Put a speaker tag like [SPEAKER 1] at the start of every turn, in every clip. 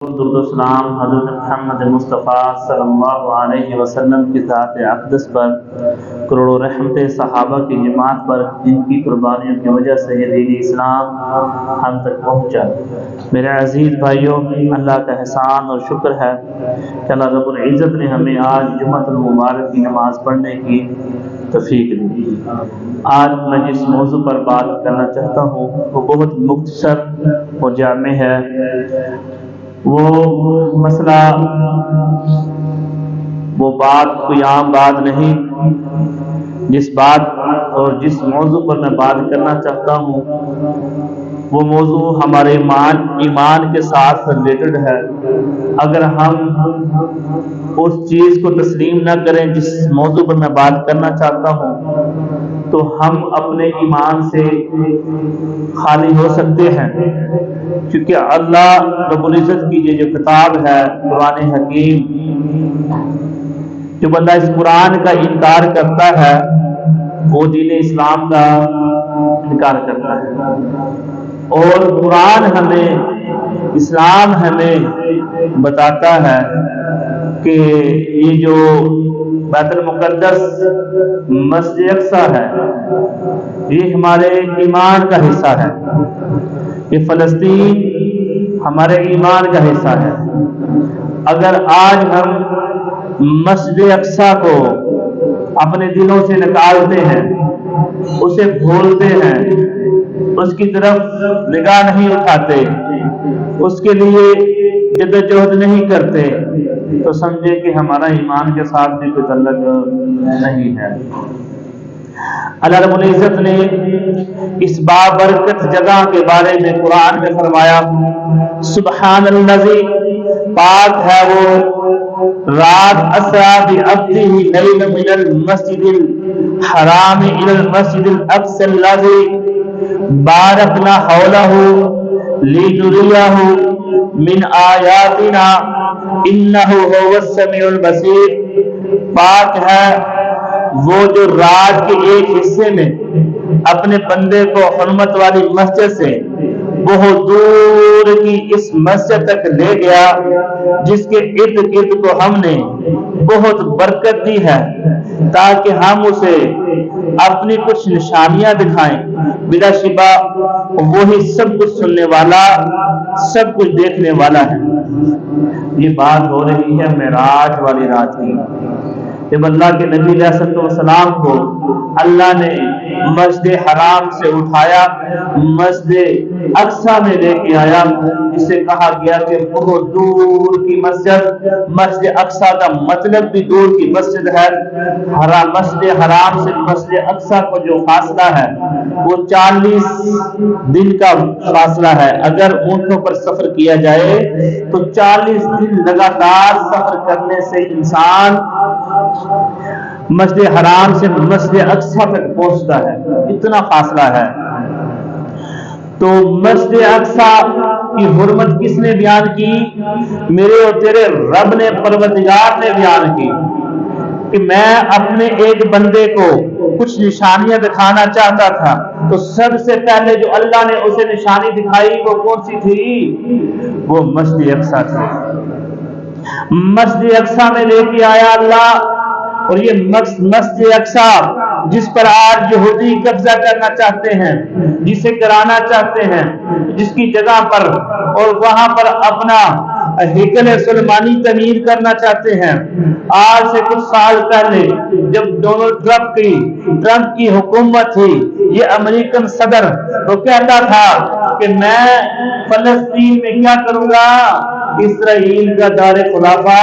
[SPEAKER 1] درود و سلام حضرت محمد مصطفیٰ صلی اللہ علیہ وسلم کی ذات اقدس پر، کروڑوں رحمت صحابہ کی جماعت پر، جن کی قربانیوں کی وجہ سے یہ دین اسلام ہم تک پہنچا۔ میرے عزیز بھائیوں، اللہ کا احسان اور شکر ہے کہ اللہ رب العزت نے ہمیں آج جمعۃ المبارک کی نماز پڑھنے کی توفیق دی۔ آج میں جس موضوع پر بات کرنا چاہتا ہوں وہ بہت مختصر اور جامع ہے۔ وہ مسئلہ، وہ بات کوئی عام بات نہیں۔ جس بات اور جس موضوع پر میں بات کرنا چاہتا ہوں وہ موضوع ہمارے ایمان کے ساتھ ریلیٹڈ ہے۔ اگر ہم اس چیز کو تسلیم نہ کریں جس موضوع پر میں بات کرنا چاہتا ہوں تو ہم اپنے ایمان سے خالی ہو سکتے ہیں، کیونکہ اللہ رب العزت کی یہ جو کتاب ہے قرآن حکیم، جو بندہ اس قرآن کا انکار کرتا ہے وہ دین اسلام کا انکار کرتا ہے۔ اور قرآن ہمیں، اسلام ہمیں بتاتا ہے کہ یہ جو بیت المقدس مسجد اقصی ہے یہ ہمارے ایمان کا حصہ ہے، یہ فلسطین ہمارے ایمان کا حصہ ہے۔ اگر آج ہم مسجد اقصی کو اپنے دلوں سے نکالتے ہیں، اسے بھولتے ہیں، اس کی طرف نگاہ نہیں اٹھاتے، اس کے لیے جدوجہد نہیں کرتے، تو سمجھے کہ ہمارا ایمان کے ساتھ بھی کوئی تعلق نہیں ہے۔ اللہ رب العزت نے اس بابرکت جگہ کے بارے میں قرآن میں فرمایا، سبحان الذی، پاک ہے وہ رات اسرا بعبدہ لیلا من المسجد الحرام الی المسجد الاقصی الذی بارکنا حولہ لنریہ من آیاتنا انہ هو السمیع البصیر۔ پاک ہے وہ جو رات کے ایک حصے میں اپنے بندے کو حرمت والی مسجد سے بہت دور کی اس مسجد تک لے گیا جس کے ارد گرد کو ہم نے بہت برکت دی ہے تاکہ ہم اسے اپنی کچھ نشانیاں دکھائیں۔ بلا شبہ وہی سب کچھ سننے والا، سب کچھ دیکھنے والا ہے۔ یہ بات ہو رہی ہے معراج والی رات کی، جب اللہ کے نبی علیہ السلام کو اللہ نے مسجد حرام سے اٹھایا، مسجد اقصی میں لے کے آیا، جسے کہا گیا کہ بہت دور کی مسجد۔ مسجد اقصی کا مطلب بھی دور کی مسجد ہے۔ مسجد حرام سے مسجد اقصی کو جو فاصلہ ہے وہ 40 دن کا فاصلہ ہے۔ اگر اونٹوں پر سفر کیا جائے تو 40 دن لگاتار سفر کرنے سے انسان مسجد حرام سے مسجد اقصی تک پہنچتا ہے، اتنا فاصلہ ہے۔ تو مسجد اقصی کی حرمت کس نے بیان کی؟ میرے اور تیرے رب نے، پروردگار نے بیان کی کہ میں اپنے ایک بندے کو کچھ نشانیاں دکھانا چاہتا تھا، تو سب سے پہلے جو اللہ نے اسے نشانی دکھائی وہ کون سی تھی؟ وہ مسجد اقصی تھی۔ مسجد اقصی میں لے کے آیا اللہ، اور یہ مسجد اقصی جس پر آج یہودی قبضہ کرنا چاہتے ہیں، جسے کرانا چاہتے ہیں، جس کی جگہ پر اور وہاں پر اپنا ہیکل سلیمانی تعمیر کرنا چاہتے ہیں۔ آج سے کچھ سال پہلے جب ڈونلڈ ٹرمپ کی حکومت تھی، یہ امریکن صدر، وہ کہتا تھا کہ میں فلسطین میں کیا کروں گا؟ اسرائیل کا دار خلافہ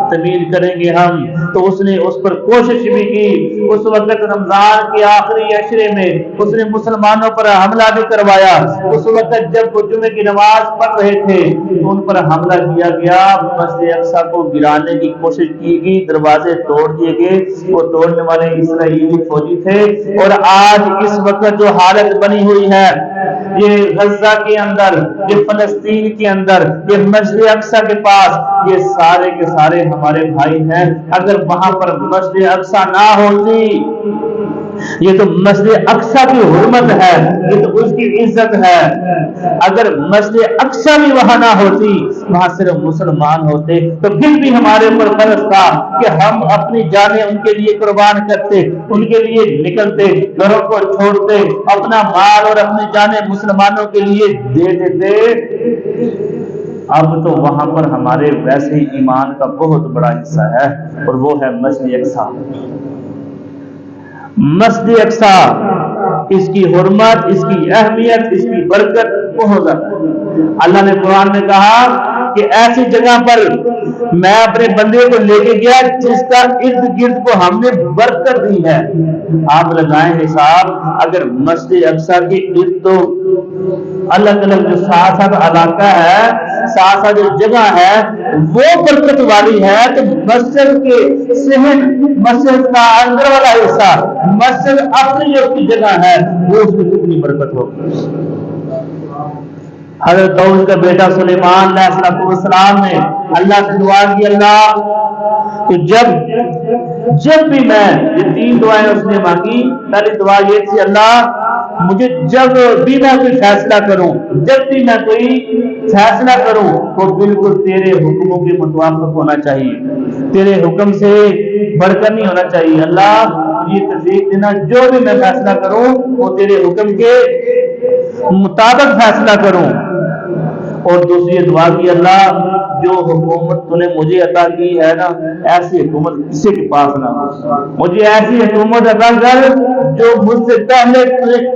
[SPEAKER 1] تعمیر کریں گے ہم۔ تو اس نے اس پر کوشش بھی کی۔ اس وقت رمضان کے آخری عشرے میں اس نے مسلمانوں پر حملہ بھی کروایا۔ اس وقت جب وہ جمعے کی نماز پڑھ رہے تھے تو ان پر حملہ کیا گیا، مسجد اقصی کو گرانے کی کوشش کی گئی، دروازے توڑ دیے گئے۔ وہ توڑنے والے اسرائیلی فوجی تھے۔ اور آج اس وقت جو حالت بنی ہوئی ہے، یہ غزہ کے اندر، یہ فلسطین کے اندر، یہ مسجد اقصی کے پاس، یہ سارے کے سارے ہمارے بھائی ہیں۔ اگر وہاں پر مسجد اقصی نہ ہوتی یہ تو مسجد اقصی کی حرمت ہے، یہ تو اس کی عزت ہے۔ اگر مسجد اقصی بھی وہاں نہ ہوتی، وہاں صرف مسلمان ہوتے، تو پھر بھی ہمارے اوپر فرض تھا کہ ہم اپنی جانیں ان کے لیے قربان کرتے، ان کے لیے نکلتے، گھروں کو چھوڑتے، اپنا مال اور اپنی جانیں مسلمانوں کے لیے دے دیتے۔ اب تو وہاں پر ہمارے ویسے ہی ایمان کا بہت بڑا حصہ ہے، اور وہ ہے مسجد اقصی۔ مسجد اقصی، اس کی حرمت، اس کی اہمیت، اس کی برکت بہت زیادہ ہے۔ اللہ نے قرآن میں کہا کہ ایسی جگہ پر میں اپنے بندے کو لے کے گیا جس کا ارد گرد کو ہم نے برکت دی ہے۔ آپ لگائیں حساب، اگر مسجد اقصی کے ارد تو الگ الگ جو ساتھ ساتھ علاقہ ہے، ساتھ ساتھ جو جگہ ہے وہ برکت والی ہے، تو مسجد کے صحن، مسجد کا اندر والا حصہ، مسجد اپنی جو کی جگہ ہے، وہ اس میں کتنی برکت ہوگی۔ حضرت داؤد کا بیٹا سلیمان علیہ السلام نے اللہ سے دعا کی، اللہ تو جب بھی میں، یہ 3 دعائیں اس نے مانگی۔ پہلی دعا یہ تھی، اللہ مجھے جب بھی میں کوئی فیصلہ کروں، جب بھی میں کوئی فیصلہ کروں وہ بالکل تیرے حکموں کے مطابق ہونا چاہیے، تیرے حکم سے بڑھ کر نہیں ہونا چاہیے۔ اللہ مجھے توفیق دینا، جو بھی میں فیصلہ کروں وہ تیرے حکم کے مطابق فیصلہ کروں۔ اور دوسری دعا کی، اللہ جو حکومت تو نے مجھے عطا کی ہے نا، ایسی حکومت کسی کے پاس نہ ہو، مجھے ایسی حکومت عطا کر جو مجھ سے پہلے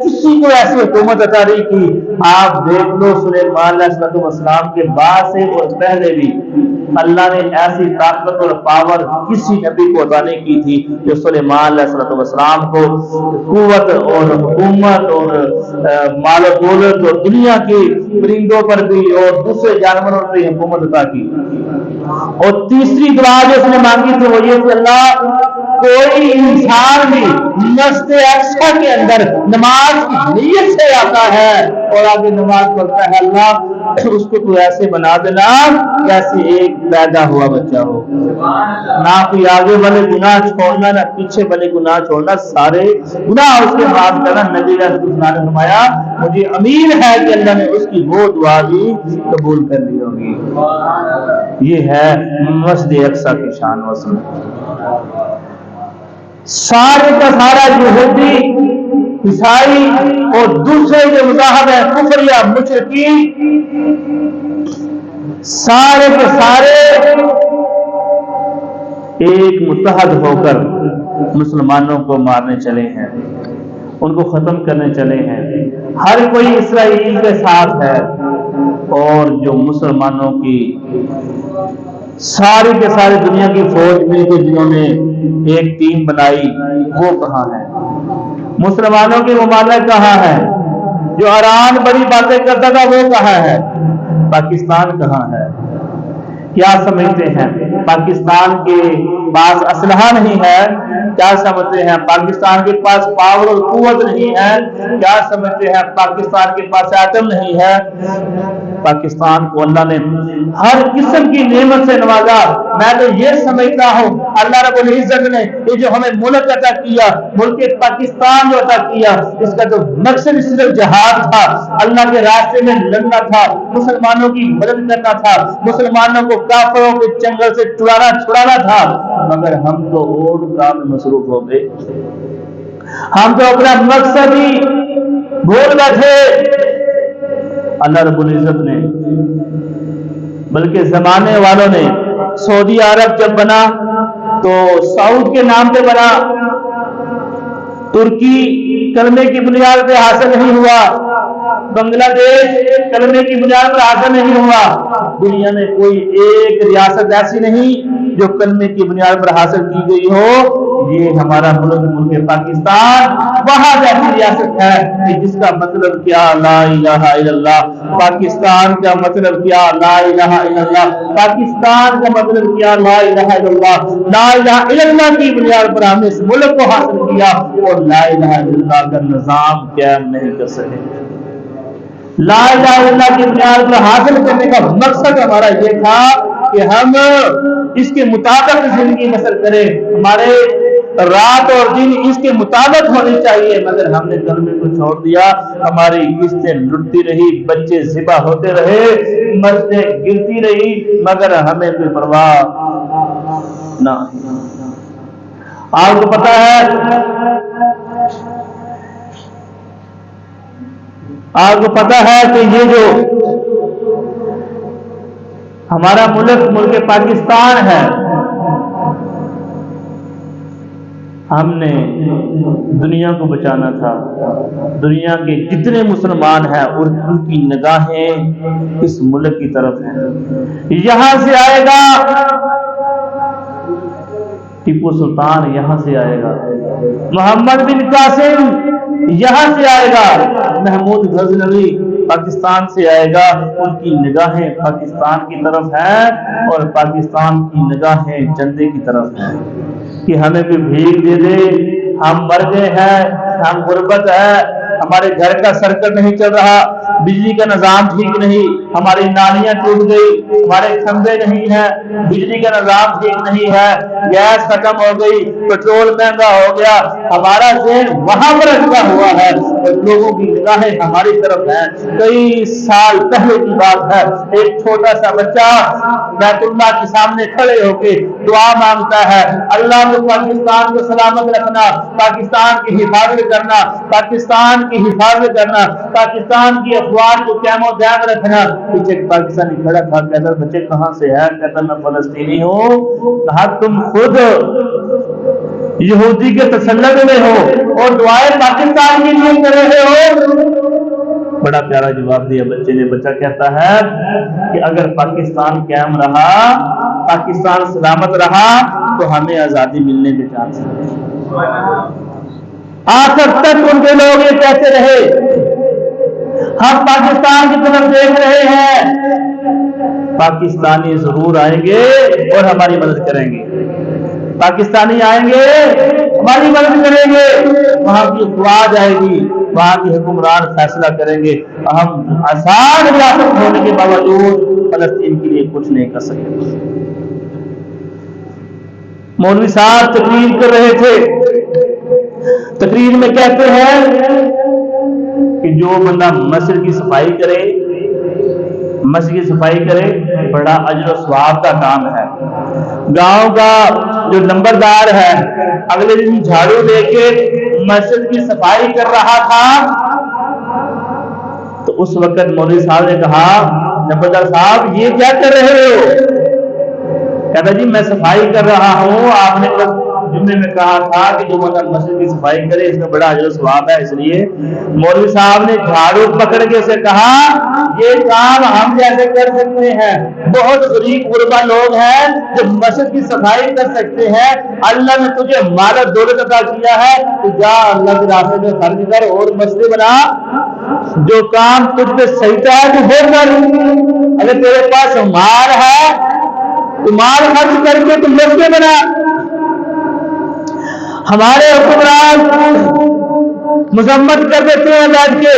[SPEAKER 1] کسی کو ایسی حکومت عطا نہیں کی۔ آپ دیکھ لو سلیمان علیہ السلام کے بعد سے اور پہلے بھی اللہ نے ایسی طاقت اور پاور کسی نبی کو عطا نہیں کی تھی جو سلیمان علیہ السلام کو قوت اور حکومت اور مال و دولت اور دنیا کی پرندوں پر بھی اور دوسرے جانوروں پر بھی حکومت عطا کی۔ اور تیسری دعا جو اس نے مانگی تھی وہ یہ کہ اللہ کوئی انسان بھی مسجد اقصی کے اندر نماز کی نیت سے آتا ہے اور آگے نماز پڑھتا ہے، اللہ اس کو تو ایسے بنا دینا جیسے ایک پیدا ہوا بچہ ہو، نہ کوئی آگے والے گناہ چھوڑنا نہ پیچھے والے گناہ چھوڑنا، سارے گناہ اس کے معاف کرنا۔ نبی علیہ السلام نے فرمایا مجھے امید ہے کہ اللہ نے اس کی وہ دعا بھی قبول کر لی ہوگی۔ یہ ہے مسجد اقصی کی شان و عظمت۔ سارے کا سارا یہودی، عیسائی اور دوسرے جو مذاہب ہیں کفر یا مشرکین، سارے کے سارے ایک متحد ہو کر مسلمانوں کو مارنے چلے ہیں، ان کو ختم کرنے چلے ہیں۔ ہر کوئی اسرائیل کے ساتھ ہے، اور جو مسلمانوں کی ساری کے ساری دنیا کی فوج مل کے جنہوں نے ایک ٹیم بنائی وہ کہاں ہے؟ مسلمانوں کے ممالک کہاں ہے؟ جو ایران بڑی باتیں کرتا تھا وہ کہاں ہے؟ پاکستان کہاں ہے؟ کیا سمجھتے ہیں پاکستان کے پاس اسلحہ نہیں ہے؟ کیا سمجھتے ہیں پاکستان کے پاس پاور اور قوت نہیں ہے؟ کیا سمجھتے ہیں پاکستان کے پاس ایٹم نہیں ہے؟ پاکستان کو اللہ نے ہر قسم کی نعمت سے نوازا۔ میں تو یہ سمجھتا ہوں اللہ رب العزت نے یہ جو ہمیں ملک عطا کیا، ملک پاکستان جو عطا کیا، اس کا جو مقصد صرف جہاد تھا، اللہ کے راستے میں لڑنا تھا، مسلمانوں کی مدد کرنا تھا، مسلمانوں کو کافروں کے چنگل سے چھڑانا تھا، مگر ہم تو اور کام میں مصروف ہو گئے۔ ہم تو اپنا مقصد ہی بھول بیٹھے۔ اللہ رب العزت نے، بلکہ زمانے والوں نے، سعودی عرب جب بنا تو سعود کے نام پہ بنا، ترکی کلمے کی بنیاد پہ حاصل نہیں ہوا، بنگلہ دیش کلمے کی بنیاد پر حاصل نہیں ہوا۔ دنیا میں کوئی ایک ریاست ایسی نہیں جو کلمے کی بنیاد پر حاصل کی گئی ہو۔ یہ ہمارا ملک پاکستان وہاں ایسی ریاست ہے کہ جس کا مطلب کیا لا الہ الا اللہ، پاکستان کا مطلب کیا لا الہ الا اللہ، پاکستان کا مطلب کیا لا الہ الا اللہ۔ لا الہ الا اللہ کی بنیاد پر ہم نے اس ملک کو حاصل کیا اور لا الہ الا اللہ کا نظام قائم نہیں کر سکے۔ لا الہ الا اللہ کی بنیاد پر حاصل کرنے کا مقصد ہمارا یہ تھا کہ ہم اس کے مطابق زندگی بسر کریں۔ ہمارے رات اور دن اس کے مطابق ہونی چاہیے، مگر ہم نے کلمے کو چھوڑ دیا، ہماری قسطیں لٹتی رہی، بچے ذبح ہوتے رہے، مسجدیں گرتی رہی، مگر ہمیں کوئی پرواہ نہ۔ آپ کو پتا ہے، آپ کو پتا ہے کہ یہ جو ہمارا ملک پاکستان ہے، ہم نے دنیا کو بچانا تھا، دنیا کے جتنے مسلمان ہیں اور ان کی نگاہیں اس ملک کی طرف ہیں۔ یہاں سے آئے گا ٹیپو سلطان، یہاں سے آئے گا محمد بن قاسم، یہاں سے آئے گا محمود غزنوی، پاکستان سے آئے گا، ان کی نگاہیں پاکستان کی طرف ہیں اور پاکستان کی نگاہیں جھنڈے کی طرف ہیں کہ ہمیں کوئی بھیک دے دے، ہم مر گئے ہیں، ہم غربت ہے، ہمارے گھر کا سرکٹ نہیں چل رہا، بجلی کا نظام ٹھیک نہیں، ہماری نالیاں ٹوٹ گئی، ہمارے کھمبے نہیں ہیں، بجلی کا نظام ٹھیک نہیں ہے، گیس ختم ہو گئی، پیٹرول مہنگا ہو گیا، ہمارا ذہن وہاں پر رکھا ہوا ہے اور لوگوں کی نگاہیں ہماری طرف ہیں۔ کئی سال پہلے کی بات ہے، ایک چھوٹا سا بچہ بیت اللہ کے سامنے کھڑے ہو کے دعا مانگتا ہے، اللہ تو پاکستان کو سلامت رکھنا، پاکستان کی حفاظت کرنا، پاکستان کی حفاظت کرنا، پاکستان کی افواج کو قائم و دائم رکھنا۔ پیچھے ایک پاکستانی کھڑا تھا، کہتا بچے کہاں سے ہے؟ کہتا میں فلسطینی ہوں۔ کہا تم خود یہودی کے تسلط میں ہو اور دعائیں پاکستان کے لیے کر رہے ہو؟ بڑا پیارا جواب دیا بچے نے۔ بچہ کہتا ہے کہ اگر پاکستان قائم رہا، پاکستان سلامت رہا تو ہمیں آزادی ملنے کے چانس ہیں۔ آخر تک ان کے لوگ یہ کہتے رہے، ہم پاکستان کی طرف دیکھ رہے ہیں، پاکستانی ضرور آئیں گے اور ہماری مدد کریں گے، پاکستانی آئیں گے ہماری مدد کریں گے، وہاں کی افواج آئے گی، وہاں کی حکمران فیصلہ کریں گے، ہم آزاد ریاست ہونے کے باوجود فلسطین کے لیے کچھ نہیں کر سکے۔ مولوی صاحب تقریر کر رہے تھے، تقریر میں کہتے ہیں کہ جو بندہ مسجد کی صفائی کرے، مسجد کی صفائی کرے، بڑا اجر و ثواب کا کام ہے۔ گاؤں کا جو نمبردار ہے اگلے دن جھاڑو لے کے مسجد کی صفائی کر رہا تھا تو اس وقت مولوی صاحب نے کہا، نمبردار صاحب یہ کیا کر رہے ہو؟ کہتا جی میں صفائی کر رہا ہوں، آپ نے جمعے میں کہا تھا کہ جو بندہ مسجد کی صفائی کرے اس میں بڑا اجر و ثواب ہے، اس لیے مولوی صاحب نے جھاڑو پکڑ کے اسے کہا یہ کام ہم جیسے کر سکتے ہیں، بہت غریب غربا لوگ ہیں جو مسجد کی صفائی کر سکتے ہیں، اللہ نے تجھے مال و دولت عطا کیا ہے، تو جا اللہ کے راستے میں خرچ کر اور مسجد بنا، جو کام تجھ پہ سجدہ ہے تو وہ کر، اگر تیرے پاس مال ہے تو مال خرچ کر کے تم مسجد بنا۔ ہمارے حکمران مذمت کر دیتے ہیں بیٹھ کے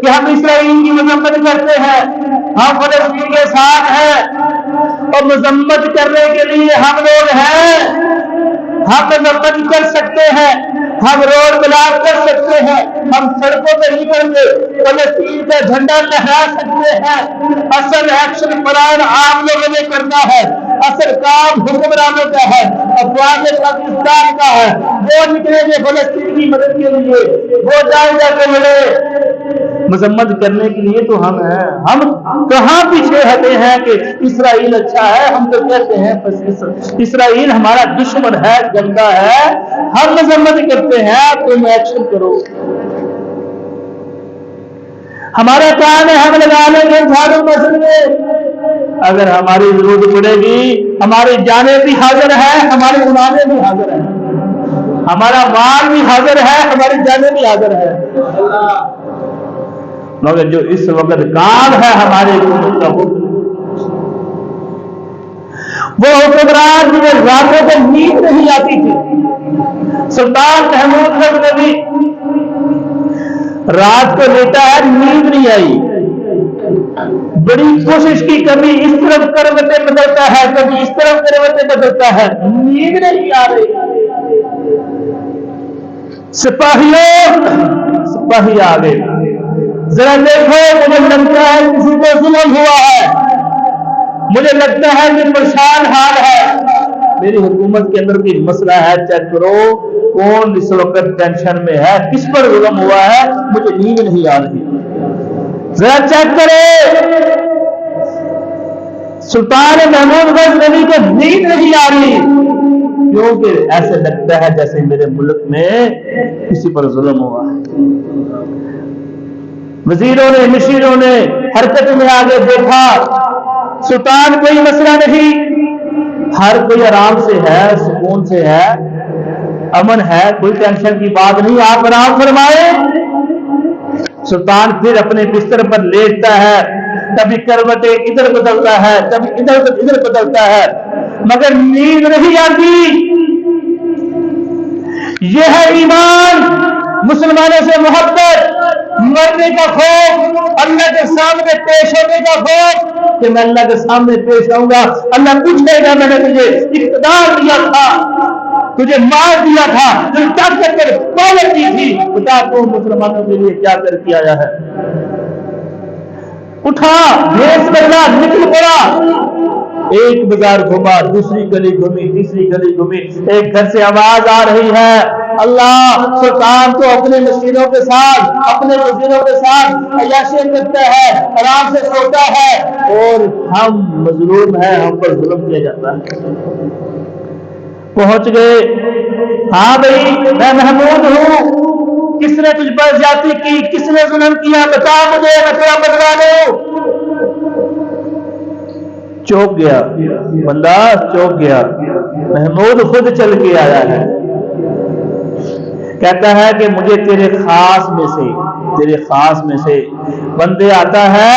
[SPEAKER 1] کہ ہم اسرائیل کی مذمت کرتے ہیں، ہم فلسطین کے ساتھ ہیں، اور مذمت کرنے کے لیے ہم لوگ ہیں، ہم مذمت کر سکتے ہیں، ہم روڈ بلاک کر سکتے ہیں، ہم سڑکوں پہ نکل کے فلسطین کا جھنڈا لہرا سکتے ہیں، اصل ایکشن پلان عام لوگوں نے کرنا ہے، اصل کام حکمرانوں کا ہے، افواج پاکستان کا ہے، وہ نکلیں گے فلسطین کی مدد کے لیے، وہ جائیں جا کے ملے مذمت کرنے کے لیے تو ہم ہیں، ہم کہاں پیچھے ہٹے ہیں کہ اسرائیل اچھا ہے، ہم تو کہتے ہیں اسرائیل ہمارا دشمن ہے، گندا ہے، ہم مذمت کرتے ہیں، تم ایکشن کرو۔ ہمارا کام ہے ہم لگا لیں گے جھاڑو مسجد میں، اگر ہماری ضرورت پڑے گی ہماری جانیں بھی حاضر ہیں، ہماری غلامیں بھی حاضر ہیں، ہمارا مال بھی حاضر ہے، ہماری جانیں بھی حاضر ہے، مگر جو اس وقت کام ہے ہمارے حکومت کا وہ حکمران جنہیں راتوں کو نیند نہیں آتی تھی، سلطان محمود غزنوی رات کو لیتا ہے نیند نہیں آئی، بڑی کوشش کی، کبھی اس طرف کروٹیں بدلتا ہے، کبھی اس طرف کروٹیں بدلتا ہے، نیند نہیں آ رہی، سپاہی آ گئے، ذرا دیکھو مجھے لگتا ہے کسی کو ظلم ہوا ہے، مجھے لگتا ہے کہ پریشان حال ہے، میری حکومت کے اندر کوئی مسئلہ ہے، چیک کرو کون اس وقت ٹینشن میں ہے، کس پر ظلم ہوا ہے، مجھے نیند نہیں آ رہی، ذرا چیک کرو۔ سلطان محمود غزنوی کو نیند نہیں آ رہی، کیونکہ ایسے لگتا ہے جیسے میرے ملک میں کسی پر ظلم ہوا ہے۔ وزیروں نے مشیروں نے حرکت میں آگے دیکھا، سلطان کوئی مسئلہ نہیں، ہر کوئی آرام سے ہے، سکون سے ہے، امن ہے، کوئی ٹینشن کی بات نہیں، آپ آرام فرمائے۔ سلطان پھر اپنے بستر پر لیٹتا ہے، کبھی کروٹیں ادھر بدلتا ہے، کبھی ادھر بدلتا ہے، مگر نیند نہیں آتی۔ یہ ہے ایمان، مسلمانوں سے محبت، مرنے کا خوف، اللہ کے سامنے پیش ہونے کا خوف کہ میں اللہ کے سامنے پیش آؤں گا، اللہ پوچھے گا میں نے تجھے اقتدار دیا تھا، تجھے مال دیا تھا، تجھے طاقت پر پاور دی تھی، بتا تو مسلمانوں کے لیے کیا کر کے آیا ہے۔ اٹھا، بھیس بدلا، نکل پڑا، ایک بازار گھوما، دوسری گلی گھومی، تیسری گلی گھومی، ایک گھر سے آواز آ رہی ہے، اللہ سلطان تو اپنے مشیروں کے ساتھ، اپنے وزیروں کے ساتھ عیاشی کرتا ہے، آرام سے سوتا ہے، اور ہم مظلوم ہیں، ہم پر ظلم کیا جاتا ہے۔ پہنچ گئے، ہاں بھائی میں محمود ہوں، کس نے تجھ پر زیادتی کی، کس نے ظلم کیا، بتا مجھے، میں تیرا بدلا لوں۔ چوک گیا بندہ، چوک گیا، محمود خود چل کے آیا ہے، کہتا ہے کہ مجھے تیرے خاص میں سے بندے آتا ہے،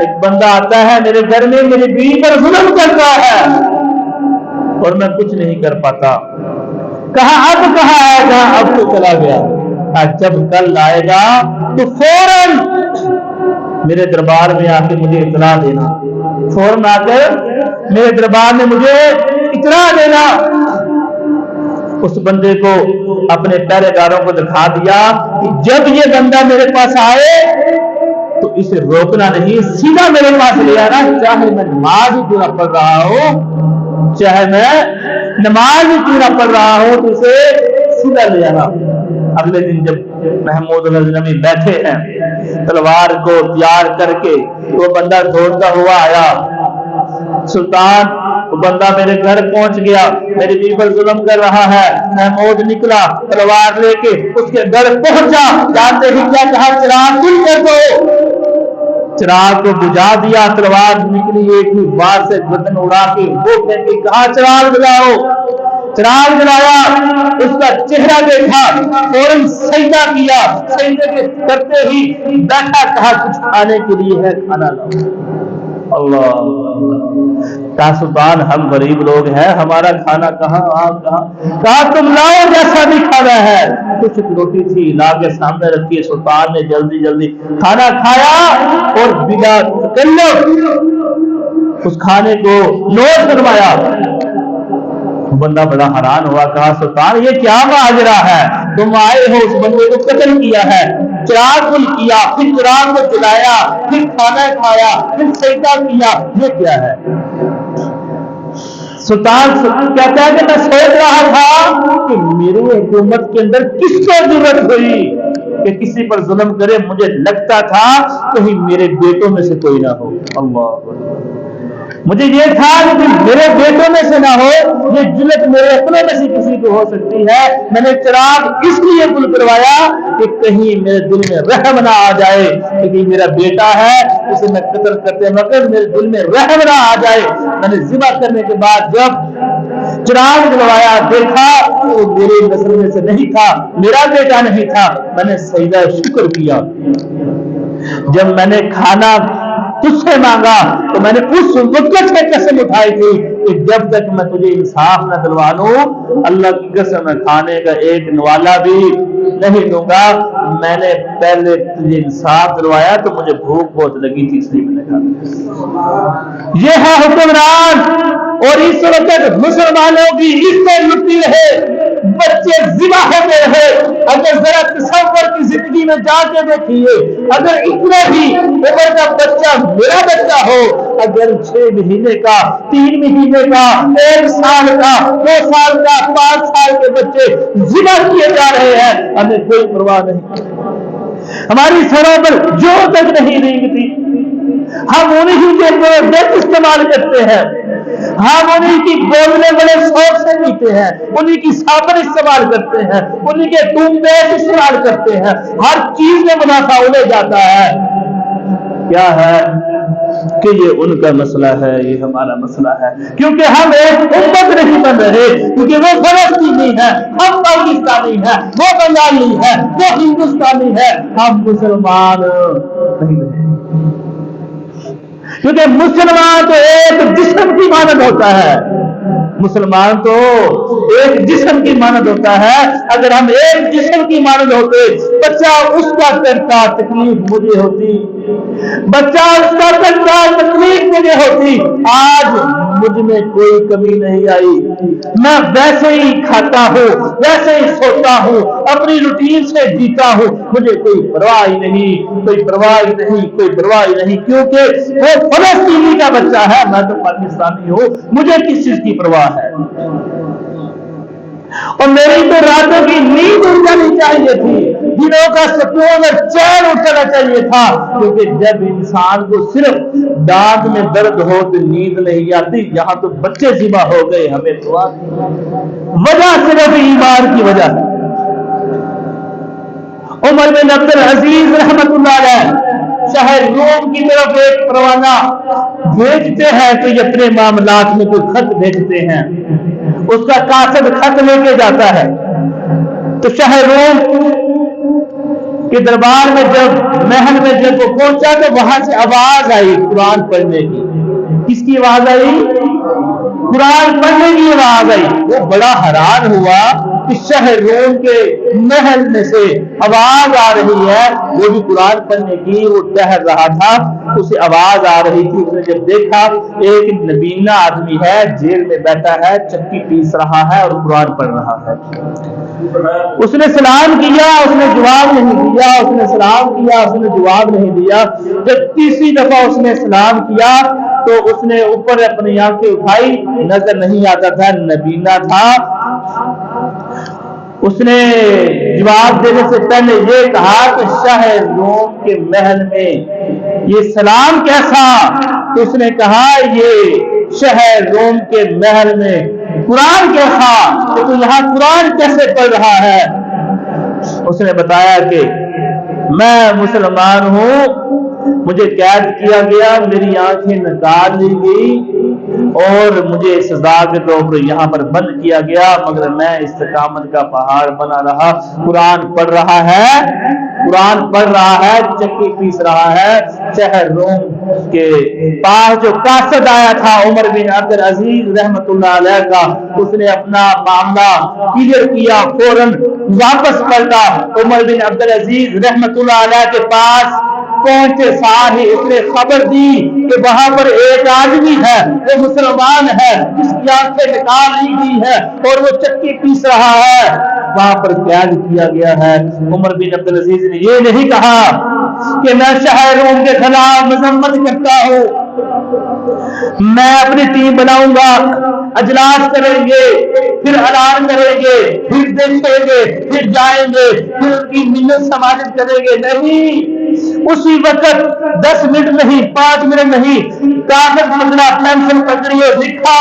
[SPEAKER 1] ایک بندہ آتا ہے میرے گھر میں، میری بیوی پر ظلم کرتا ہے اور میں کچھ نہیں کر پاتا۔ کہا اب کہاں آئے گا؟ اب تو چلا گیا۔ جب کل آئے گا تو فوراً میرے دربار میں آ کے مجھے اطلاع دینا، فوراً آ کر میرے دربار میں مجھے اطلاع دینا۔ اس بندے کو اپنے پہرے داروں کو دکھا دیا کہ جب یہ بندہ میرے پاس آئے تو اسے روکنا نہیں، سیدھا میرے پاس لے آنا، چاہے میں نماز ہی کیوں نہ پڑھ رہا ہوں، چاہے میں نماز ہی کیوں نہ پڑھ رہا ہوں، تو اسے سیدھا لے آنا۔ اگلے دن جب محمود غزنوی بیٹھے ہیں تلوار کو تیار کر کے، وہ بندہ دوڑتا ہوا آیا، سلطان وہ بندہ میرے گھر پہنچ گیا، میری بیوی پر ظلم کر رہا ہے۔ محمود نکلا تلوار لے کے، اس کے گھر پہنچا، جانتے ہی کیا کہا؟ چراغ گل کر دو۔ چراغ کو بجھا دیا، تلوار نکلی، ایک ہی بار سے گردن اڑا کے وہ پھینکی، کہا چراغ جلاؤ۔ چراغ جلایا، اس کا چہرہ دیکھا، فوراً سجدہ کیا، سجدے کرتے ہی بیٹھا، کہا کچھ کھانے کے لیے ہے، کھانا لاؤ۔ اللہ کہا سلطان ہم غریب لوگ ہیں، ہمارا کھانا کہاں، آپ کہاں؟ کہا تم لاؤ جیسا بھی کھانا ہے۔ کچھ روٹی تھی لا کے سامنے رکھی، سلطان نے جلدی جلدی کھانا کھایا اور بلا تکلف اس کھانے کو نوش کروایا۔ بندہ بڑا حیران ہوا، کہا سلطان یہ کیا ماجرا ہے، تم آئے ہو اس بندے کو قتل کیا ہے، چراغ گل کیا، پھر چراغ کو جلایا، پھر کھانا کھایا، پھر سجدہ کیا، یہ کیا ہے؟ سلطان کہتا ہے کہ میں سوچ رہا تھا کہ میری حکومت کے اندر کس کو ضرورت ہوئی کہ کسی پر ظلم کرے، مجھے لگتا تھا کہیں میرے بیٹوں میں سے کوئی نہ ہو۔ اللہ مجھے یہ تھا کہ میرے بیٹوں میں سے نہ ہو، یہ جلت میرے اپنوں میں سے کسی کو ہو سکتی ہے۔ میں نے چراغ اس لیے گل کروایا کہ کہیں میرے دل میں رحم نہ آ جائے کہ میرا بیٹا ہے اسے میں قتل کرتے وقت میرے دل میں رحم نہ آ جائے۔ میں نے ذبح کرنے کے بعد جب چراغ جلوایا، دیکھا وہ میرے نسل میں سے نہیں تھا، میرا بیٹا نہیں تھا، میں نے سجدہ شکر کیا۔ جب میں نے کھانا تجھ سے مانگا تو میں نے اس وقت سے قسم اٹھائی تھی کہ جب تک میں تجھے انصاف نہ دلوا لوں، اللہ کی قسم میں کھانے کا ایک نوالا بھی نہیں دوں گا۔ میں نے پہلے تجھے انصاف دلوایا تو مجھے بھوک بہت لگی تھی، اس لیے میں نے کہا۔ یہ ہے حکمران، اور اس وقت مسلمانوں کی عزت لٹتی رہے، بچے ذبح ہوتے رہے۔ اگر ذرا تصور کی زندگی میں جا کے دیکھیے، اگر اتنا بھی عمر کا بچہ میرا بچہ ہو، اگر 6 مہینے کا، 3 مہینے کا، 1 سال کا، 2 سال کا، 5 سال کے بچے ذبح کیے جا رہے ہیں، ہمیں کوئی پرواہ نہیں، ہماری سروں پر جو تک نہیں ریگتی، ہم انہیں کے پروڈکٹ استعمال کرتے ہیں، ہم انہیں کی بولنے بڑے شوق سے پیتے ہیں، انہیں کی صابن استعمال کرتے ہیں، انہیں کے ٹوتھ پیسٹ استعمال کرتے ہیں، ہر چیز میں منافع انہیں جاتا ہے۔ کیا ہے کہ یہ ان کا مسئلہ ہے، یہ ہمارا مسئلہ ہے، کیونکہ ہم ایک امت نہیں بن رہے، کیونکہ وہ فلسطینی ہے، ہم پاکستانی ہیں، وہ بنگالی ہے، وہ ہندوستانی ہے، ہم مسلمان نہیں رہے۔ کیونکہ مسلمان تو ایک جسم کی مانند ہوتا ہے، مسلمان تو ایک جسم کی مانند ہوتا ہے۔ اگر ہم ایک جسم کی مانند ہوتے، بچہ اس کا کرتا تکلیف مجھے ہوتی، بچہ اس کا کرتا تکلیف مجھے ہوتی۔ آج مجھ میں کوئی کمی نہیں آئی، میں ویسے ہی کھاتا ہوں، ویسے ہی سوتا ہوں، اپنی روٹین سے جیتا ہوں، مجھے کوئی پرواہ نہیں، کوئی پرواہ نہیں، کوئی پرواہ نہیں، کیونکہ وہ فلسطینی کا بچہ ہے، میں تو پاکستانی ہوں، مجھے کس چیز کی پرواہ ہے؟ اور میری تو راتوں کی نیند اٹھ جانی چاہیے تھی، دنوں کا سکون اور چین اٹھنا چاہیے تھا، کیونکہ جب انسان کو صرف دانت میں درد ہو تو نیند نہیں آتی، یہاں تو بچے ذبح ہو گئے، ہمیں پرواہ نہیں، وجہ صرف ایمان کی وجہ ہے۔ عمر بن عبد العزیز رحمت اللہ علیہ شہر روم کی طرف ایک پروانہ بھیجتے ہیں، تو یہ اپنے معاملات میں کوئی خط بھیجتے ہیں، اس کا قاصد خط لے کے جاتا ہے، تو شہر روم کے دربار میں جب محل میں جب وہ پہنچا تو وہاں سے آواز آئی قرآن پڑھنے کی۔ کس کی آواز آئی؟ قرآن پڑھنے کی آواز آئی۔ وہ بڑا حیران ہوا کہ شہر روم کے محل میں سے آواز آ رہی ہے، وہ بھی قرآن پڑھنے کی، وہ ٹہل رہا تھا، اسے آواز آ رہی تھی۔ اس نے جب دیکھا ایک نبینا آدمی ہے، جیل میں بیٹھا ہے، چکی پیس رہا ہے اور قرآن پڑھ رہا ہے۔ اس نے سلام کیا، اس نے جواب نہیں دیا، اس نے سلام کیا، اس نے جواب نہیں دیا۔ جب تیسری دفعہ اس نے سلام کیا تو اس نے اوپر اپنی آنکھیں اٹھائی، نظر نہیں آتا تھا، نبینا تھا۔ اس نے جواب دینے سے پہلے یہ کہا کہ شہر روم کے محل میں یہ سلام کیسا؟ تو اس نے کہا یہ شہر روم کے محل میں قرآن کیسا؟ تو یہاں قرآن کیسے پڑھ رہا ہے؟ اس نے بتایا کہ میں مسلمان ہوں، مجھے قید کیا گیا، میری آنکھیں نکال لی گئی اور مجھے سزا کے طور پر یہاں پر بند کیا گیا، مگر میں استقامت کا پہاڑ بنا رہا، قرآن پڑھ رہا ہے، قرآن پڑھ رہا ہے، چکی پیس رہا ہے۔ شہر روم کے پاس جو قاصد آیا تھا عمر بن عبد العزیز رحمت اللہ علیہ کا، اس نے اپنا معاملہ کلیئر کیا، فوراً واپس پلٹا۔ عمر بن عبد العزیز رحمت اللہ علیہ کے پاس پہنچے ساتھ ہی اس نے خبر دی کہ وہاں پر ایک آدمی ہے، وہ مسلمان ہے، جس کی آنکھیں نکال لی گئی ہے اور وہ چکی پیس رہا ہے، وہاں پر قید کیا گیا ہے۔ عمر بن عبد العزیز نے یہ نہیں کہا کہ میں شہر روم کے خلاف مذمت کرتا ہوں، میں اپنی ٹیم بناؤں گا، اجلاس کریں گے، پھر اعلان کریں گے، پھر دیکھیں گے، پھر جائیں گے، پھر ان کی منت سماجت کریں گے۔ نہیں، اسی وقت 10 منٹ نہیں، 5 منٹ نہیں، کاغذ پکڑا، پینسل پکڑی اور لکھا،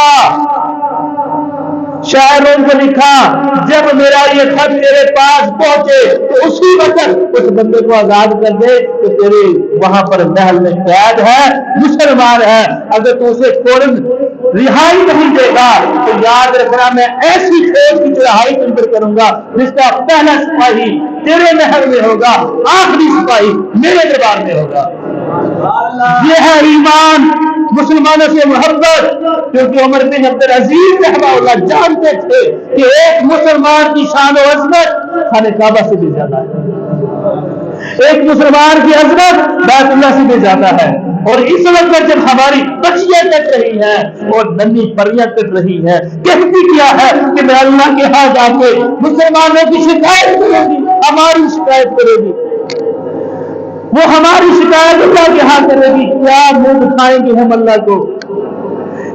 [SPEAKER 1] شاعروں کو لکھا، جب میرا یہ خط تیرے پاس پہنچے تو اسی وقت اس بندے کو آزاد کر دے کہ تیرے وہاں پر محل میں قید ہے، مسلمان ہے، اگر تو اسے فوراً رہائی نہیں دے گا تو یاد رکھنا میں ایسی کھیل کی چڑھائی تم کروں گا جس کا پہلا سپاہی تیرے محل میں ہوگا، آخری سپاہی میرے دربار میں ہوگا۔ یہ ہے ایمان، مسلمانوں سے محبت، کیونکہ عمر بن عبد العزیز رحمہ اللہ جانتے تھے کہ ایک مسلمان کی شان و عظمت خانہ کعبہ سے بھی زیادہ ہے، ایک مسلمان کی عظمت بیت اللہ سے بھی زیادہ ہے۔ اور اس وقت جب ہماری بچیاں کٹ رہی ہیں اور ننھی پریاں کٹ رہی ہیں، کہتی کیا ہے کہ میں اللہ کے ہاں جا کے مسلمانوں کی شکایت کروں گی، ہماری شکایت کرے گی، وہ ہماری شکایت اللہ کے ہاں کرے گی، کیا منہ دکھائیں گے ہم اللہ کو؟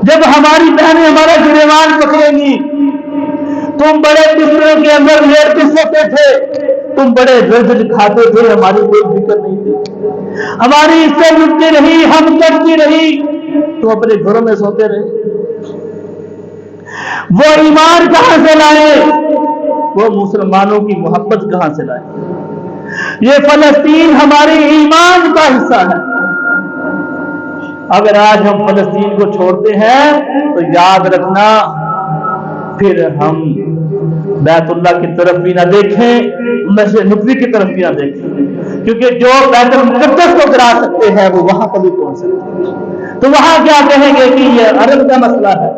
[SPEAKER 1] جب ہماری بہنیں ہمارا گریبان پکڑیں گی، تم بڑے بستروں کے اندر لیٹ کے سوتے تھے، تم بڑے رزق کھاتے تھے، ہماری کوئی فکر نہیں تھی، ہماری عزت لٹتی رہی، ہم کرتی رہی، تو اپنے گھروں میں سوتے رہے۔ وہ ایمان کہاں سے لائے؟ وہ مسلمانوں کی محبت کہاں سے لائے؟ یہ فلسطین ہمارے ایمان کا حصہ ہے۔ اگر آج ہم فلسطین کو چھوڑتے ہیں تو یاد رکھنا پھر ہم بیت اللہ کی طرف بھی نہ دیکھیں، مسجد نبوی کی طرف بھی نہ دیکھیں، کیونکہ جو بیت المقدس کو گرا سکتے ہیں وہ وہاں پر بھی پہنچ سکتے ہیں۔ تو وہاں کیا کہیں گے کہ یہ عرب کا مسئلہ ہے؟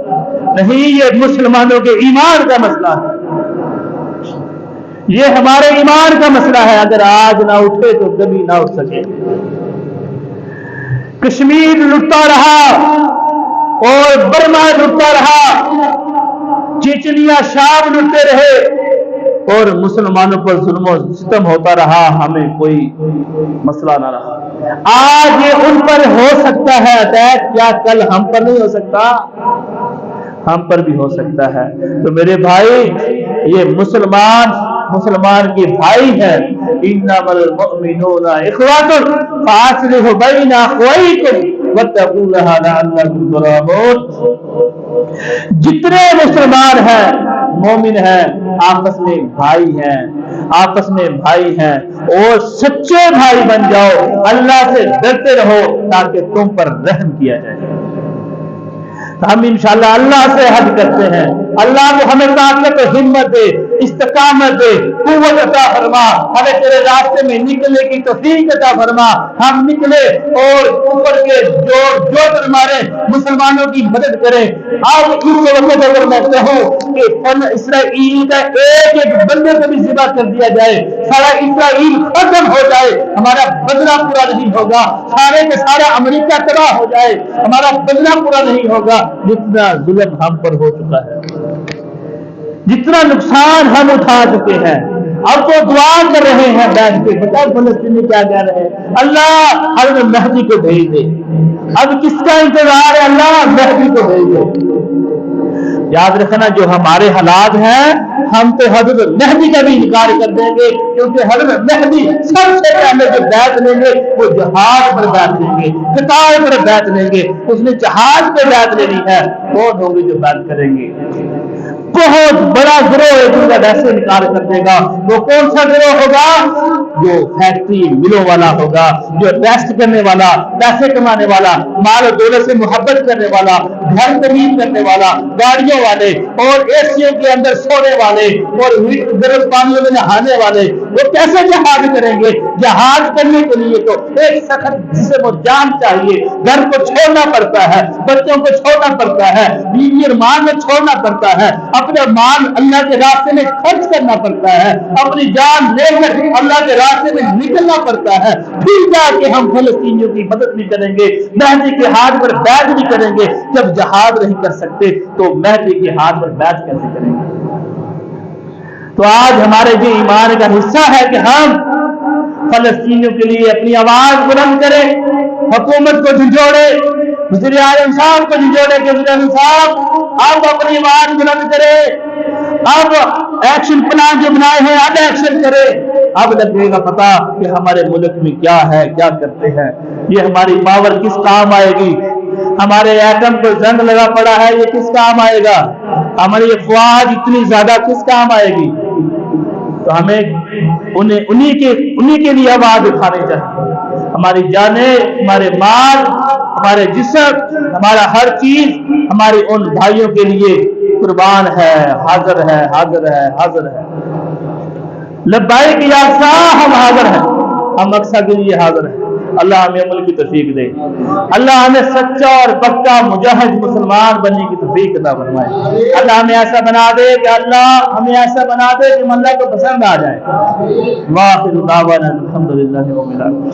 [SPEAKER 1] نہیں، یہ مسلمانوں کے ایمان کا مسئلہ ہے، یہ ہمارے ایمان کا مسئلہ ہے۔ اگر آج نہ اٹھے تو کبھی نہ اٹھ سکے۔ کشمیر لٹتا رہا اور برما لٹتا رہا، چچنیا شام لٹتے رہے اور مسلمانوں پر ظلم و ستم ہوتا رہا، ہمیں کوئی مسئلہ نہ رہا۔ آج یہ ان پر ہو سکتا ہے اٹیک، کیا کل ہم پر نہیں ہو سکتا؟ ہم پر بھی ہو سکتا ہے۔ تو میرے بھائی، یہ مسلمان کی بھائی ہے۔ انما المؤمنون اخوة فاصلحوا بین اخویکم واتقوا اللہ لعلکم ترحمون۔ جتنے مسلمان ہیں، مومن ہیں، آپس میں بھائی ہیں، اور سچے بھائی بن جاؤ، اللہ سے ڈرتے رہو تاکہ تم پر رحم کیا جائے۔ ہم انشاءاللہ اللہ سے حد کرتے ہیں، اللہ کو ہمیں طاقت و ہمت دے، استقامت دے، قوت عطا فرما، ہمیں تیرے راستے میں نکلنے کی توفیق عطا فرما۔ ہم نکلے اور اوپر کے جو ہمارے مسلمانوں کی مدد کریں۔ آج اس وقت اگر میں کہوں کہ اسرائیل کا ایک بندے کو بھی ذبح کر دیا جائے، سارا اسرائیل ختم ہو جائے، ہمارا بدلہ پورا نہیں ہوگا۔ سارے کے سارا امریکہ تباہ ہو جائے، ہمارا بدلہ پورا نہیں ہوگا۔ جتنا ظلم ہم پر ہو چکا ہے، جتنا نقصان ہم اٹھا چکے ہیں، اب تو دعا کر رہے ہیں بیٹھ کے، بتا فلسطینی کیا کہہ رہے ہیں؟ اللہ حضرت مہدی کو بھیج دے۔ اب کس کا انتظار ہے؟ اللہ مہدی کو بھیج دے۔ یاد رکھنا، جو ہمارے حالات ہیں، ہم تو حضرت مہدی کا بھی انکار کر دیں گے، کیونکہ حضرت مہدی سب سے پہلے جو بیعت لیں گے وہ جہاد پر بیعت لیں گے، قتال پر بیعت لیں گے۔ اس نے جہاد پہ بیعت لینی ہے۔ کون ہوں گے جو بیعت کریں گے؟ بہت بڑا گروہ ہے جن کا ویسے انکار کر دے گا۔ وہ کون سا گروہ ہوگا؟ جو فیکٹری ملوں والا ہوگا، جو ریسٹ کرنے والا، پیسے کمانے والا، مال و دولت سے محبت کرنے والا، گھر تعمیر کرنے والا، گاڑیوں والے اور اے سیوں کے اندر سونے والے اور گرم پانیوں میں نہانے والے، وہ کیسے جہاد کریں گے؟ جہاد کرنے کے لیے تو ایک سخت جسم و جان چاہیے، گھر کو چھوڑنا پڑتا ہے، بچوں کو چھوڑنا پڑتا ہے، بیوی اور مال میں چھوڑنا پڑتا ہے، اپنے مال اللہ کے راستے میں خرچ کرنا پڑتا ہے، اپنی جان لے کر اللہ کے راستے میں نکلنا پڑتا ہے۔ پھر جا کے ہم فلسطینیوں کی مدد نہیں کریں گے، مہدی کے ہاتھ پر بیعت نہیں کریں گے۔ جب جہاد نہیں کر سکتے تو مہدی کے ہاتھ پر بیعت کیسے کریں گے؟ تو آج ہمارے جو ایمان کا حصہ ہے کہ ہم فلسطینیوں کے لیے اپنی آواز بلند کریں، حکومت کو جھنجھوڑے، وزیر اعظم صاحب کو جھنجھوڑے کہ وزیر اعظم صاحب آپ اپنی آواز بلند کرے، اب ایکشن پلان جو بنائے ہیں اب ایکشن کرے۔ اب لگے گا پتا کہ ہمارے ملک میں کیا ہے، کیا کرتے ہیں، یہ ہماری پاور کس کام آئے گی، ہمارے ایٹم کو زنگ لگا پڑا ہے یہ کس کام آئے گا، ہماری افواج اتنی زیادہ کس کام آئے گی۔ تو ہمیں انہی کے لیے آواز اٹھانی چاہیے۔ ہماری جانیں، ہمارے مال، ہمارے جسم، ہمارا ہر چیز ہمارے ان بھائیوں کے لیے قربان ہے، حاضر ہے، حاضر ہے، حاضر ہے۔ لبیک یا صاح، ہم حاضر ہیں، ہم اقصیٰ کے لیے حاضر ہیں۔ اللہ ہمیں عمل کی توفیق دے، اللہ ہمیں سچا اور پکا مجاہد مسلمان بننے کی توفیق عطا فرمائے۔ اللہ ہمیں ایسا بنا دے کہ ہم اللہ کو پسند آ جائے۔ واخر دعوانا الحمدللہ رب العالمین۔